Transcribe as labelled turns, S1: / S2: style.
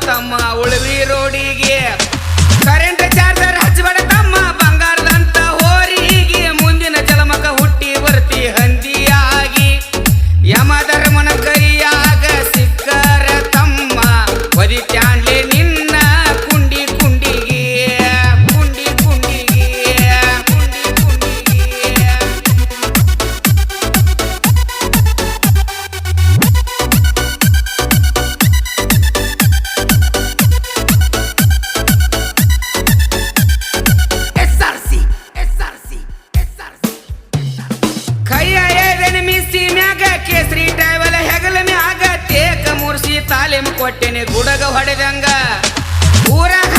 S1: ತಮ್ಮ ಉಳವಿ ರೋಡಿಗೆ current charger ಹಚ್ಚಬೇಡ ತಮ್ಮ ಬಂಗಾರದಂತ ಹೋರಿಗೆ ಮುಂದಿನ ಜಲಮಕ ಹುಟ್ಟಿ ಬರ್ತಿ ಹಂದಿಯಾಗಿ ಯಮ ಧರ್ಮನ ಕೈಯಾಗ ಸಿಕ್ಕರ ತಮ್ಮ ಒದಿ ಚಾಂಡ್ಲೆ ನಿನ್ನ ಕುಂಡಿ ಕುಂಡಿಗೆ ಕುಂಡಿ ಕುಂಡಿಗೆ ಕುಂಡಿ ಕುಂಡಿಗೆ ಕೈಯ ಏದನ ಮಿಸಿ ಮ್ಯಾಗ ಕೇಸರಿ ಟ್ರಾವೆಲ್ ಹೆಗಲ ಮ್ಯಾಗ ತೇಕ ಮುರ್ಸಿ ತಾಲೀಮ್ ಕೊಟ್ಟೆನೆ ಗುಡಗ ಹೊಡೆದಂಗ ಊರಾಗ